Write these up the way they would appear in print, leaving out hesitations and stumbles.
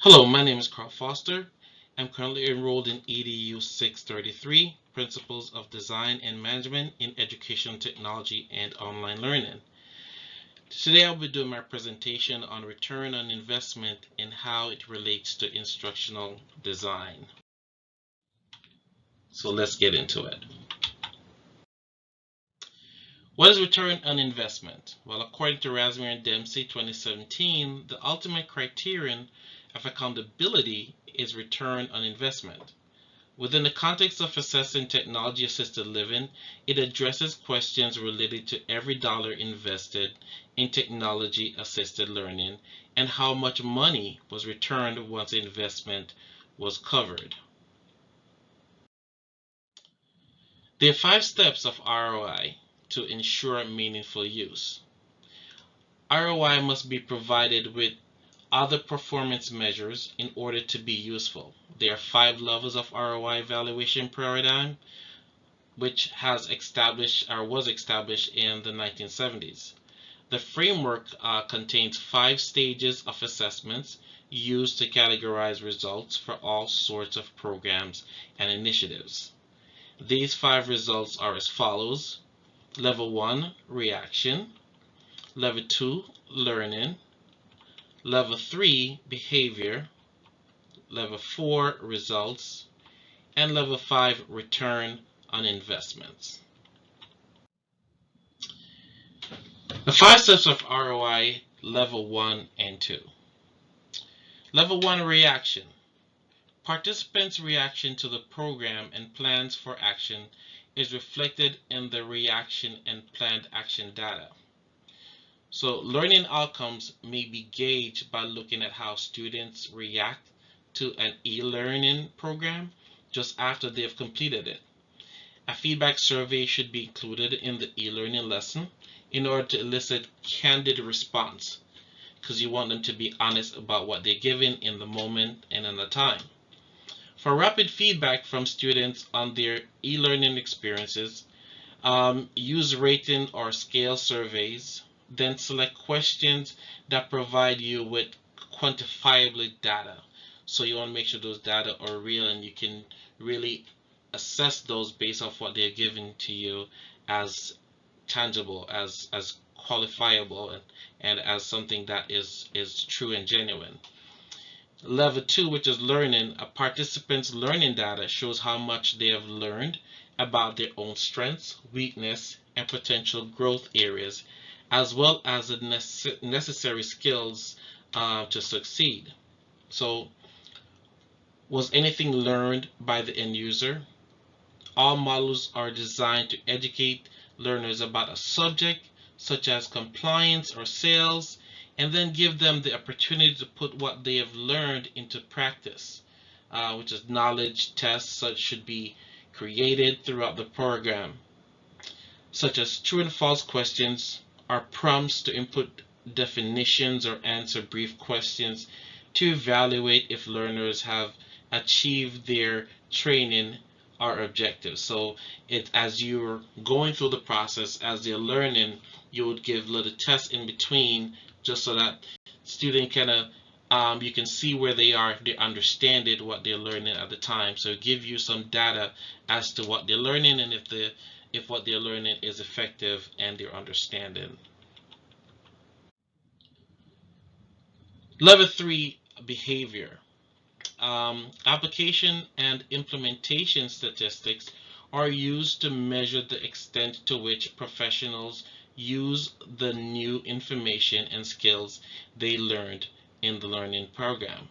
Hello, my name is Carl Foster. I'm currently enrolled in EDU633, Principles of Design and Management in Education Technology and Online Learning. Today I'll be doing my presentation on return on investment and how it relates to instructional design. So let's get into it. What is return on investment? Well, according to Razmir and Dempsey 2017, the ultimate criterion of accountability is return on investment. Within the context of assessing technology-assisted living, it addresses questions related to every dollar invested in technology-assisted learning and how much money was returned once the investment was covered. There are 5 steps of ROI to ensure meaningful use. ROI must be provided with other performance measures in order to be useful. There are 5 levels of ROI evaluation paradigm, which has established or was established in the 1970s. The framework contains 5 stages of assessments used to categorize results for all sorts of programs and initiatives. These 5 results are as follows: Level 1, reaction; Level 2, learning; Level 3, behavior; Level 4, results; and Level 5, return on investments. The 5 steps of ROI, Level 1 and 2. Level 1, reaction. Participants' reaction to the program and plans for action is reflected in the reaction and planned action data. So learning outcomes may be gauged by looking at how students react to an e-learning program just after they have completed it. A feedback survey should be included in the e-learning lesson in order to elicit candid response, because you want them to be honest about what they're given in the moment and in the time. For rapid feedback from students on their e-learning experiences, use rating or scale surveys, then select questions that provide you with quantifiable data. So you want to make sure those data are real and you can really assess those based off what they're giving to you as tangible, as qualifiable, and as something that is true and genuine. Level 2, which is learning, a participant's learning data shows how much they have learned about their own strengths, weakness, and potential growth areas, as well as the necessary skills to succeed. So, was anything learned by the end user? All models are designed to educate learners about a subject, such as compliance or sales, and then give them the opportunity to put what they have learned into practice, which is knowledge tests such should be created throughout the program, such as true and false questions or prompts to input definitions or answer brief questions to evaluate if learners have achieved their training or objectives. So as you're going through the process, as they're learning, you would give little tests in between just so that student you can see where they are, if they understand it, what they're learning at the time. So give you some data as to what they're learning and if what they're learning is effective and their understanding. Level 3, behavior. Application and implementation statistics are used to measure the extent to which professionals use the new information and skills they learned in the learning program.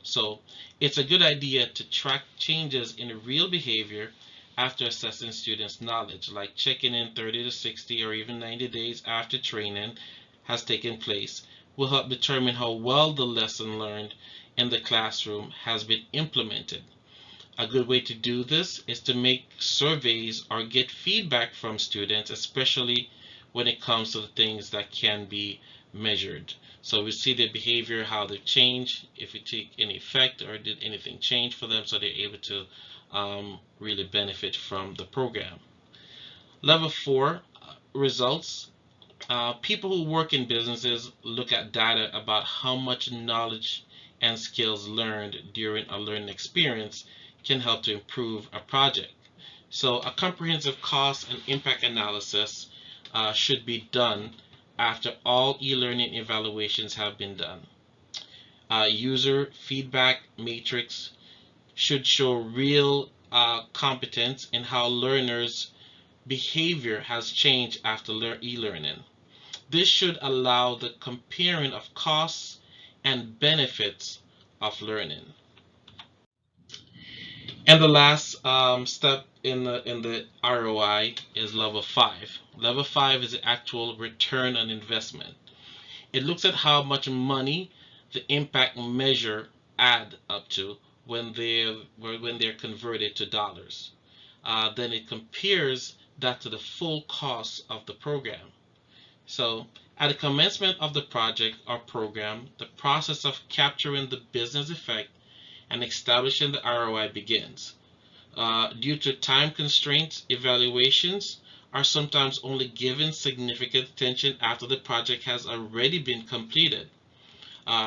So it's a good idea to track changes in real behavior after assessing students' knowledge, like checking in 30 to 60 or even 90 days after training has taken place will help determine how well the lesson learned in the classroom has been implemented. A good way to do this is to make surveys or get feedback from students, especially when it comes to the things that can be measured. So we see their behavior, how they've changed, if it took any effect or did anything change for them, so they're able to really benefit from the program. Level 4, results. People who work in businesses look at data about how much knowledge and skills learned during a learning experience can help to improve a project. So a comprehensive cost and impact analysis should be done after all e-learning evaluations have been done. User feedback matrix should show real competence in how learners' behavior has changed after e-learning. This should allow the comparing of costs and benefits of learning. And the last step in the ROI is level 5. Level 5 is the actual return on investment. It looks at how much money the impact measure add up to when they're converted to dollars. Then it compares that to the full cost of the program. So at the commencement of the project or program, the process of capturing the business effect and establishing the ROI begins. Due to time constraints, evaluations are sometimes only given significant attention after the project has already been completed.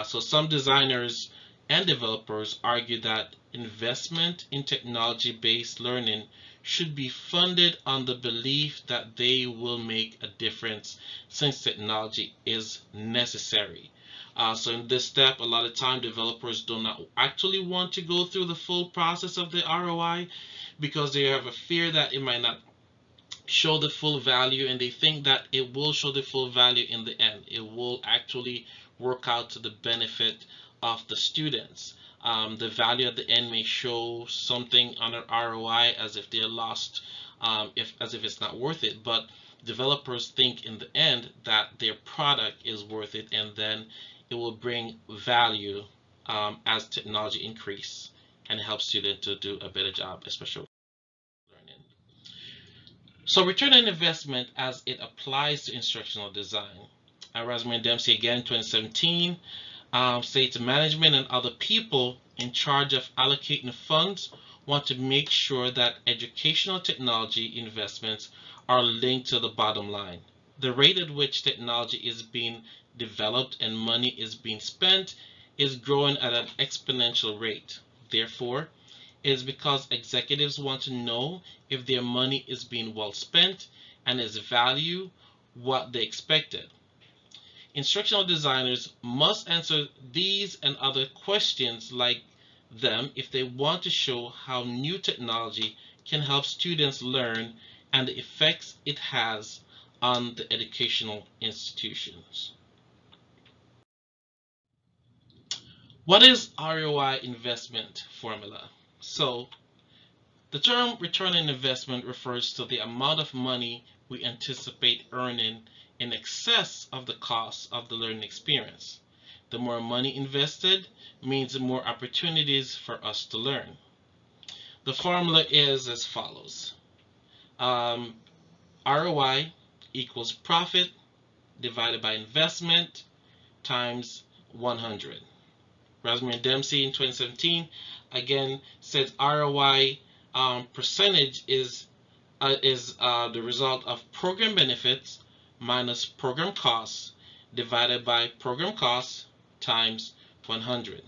So some designers and developers argue that investment in technology-based learning should be funded on the belief that they will make a difference since technology is necessary. So in this step, a lot of time developers do not actually want to go through the full process of the ROI because they have a fear that it might not show the full value, and they think that it will show the full value in the end. It will actually work out to the benefit of the students. The value at the end may show something on an ROI as if they're lost, as if it's not worth it. But developers think in the end that their product is worth it, and then it will bring value as technology increase and help students to do a better job, especially learning. So return on investment as it applies to instructional design. Erasmus and Dempsey again, 2017, states management and other people in charge of allocating funds want to make sure that educational technology investments are linked to the bottom line. The rate at which technology is being developed and money is being spent is growing at an exponential rate. Therefore, it is because executives want to know if their money is being well spent and is value what they expected. Instructional designers must answer these and other questions like them if they want to show how new technology can help students learn and the effects it has on the educational institutions. What is ROI investment formula? So, the term return on investment refers to the amount of money we anticipate earning in excess of the cost of the learning experience. The more money invested means more opportunities for us to learn. The formula is as follows. ROI equals profit divided by investment times 100. Rasmussen Dempsey in 2017 again said ROI percentage is the result of program benefits minus program costs divided by program costs times 100.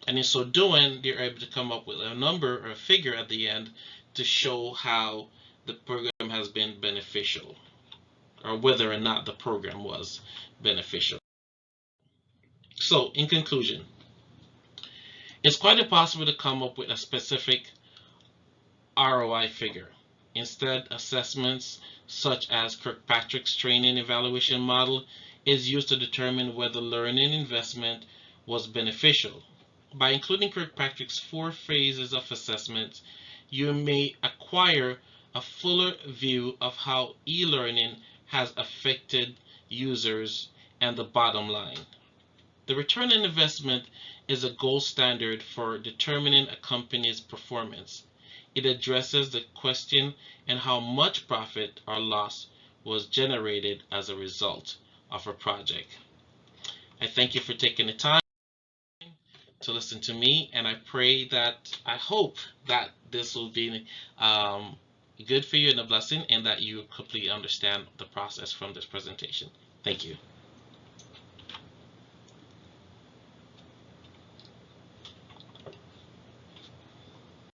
And in so doing, they're able to come up with a number or a figure at the end to show how the program has been beneficial, or whether or not the program was beneficial. So, in conclusion, it's quite impossible to come up with a specific ROI figure. Instead, assessments such as Kirkpatrick's training evaluation model is used to determine whether learning investment was beneficial. By including Kirkpatrick's 4 phases of assessment, you may acquire a fuller view of how e-learning has affected users and the bottom line. The return on investment is a gold standard for determining a company's performance. It addresses the question and how much profit or loss was generated as a result of a project. I thank you for taking the time to listen to me, and I hope that this will be good for you and a blessing, and that you completely understand the process from this presentation. Thank you.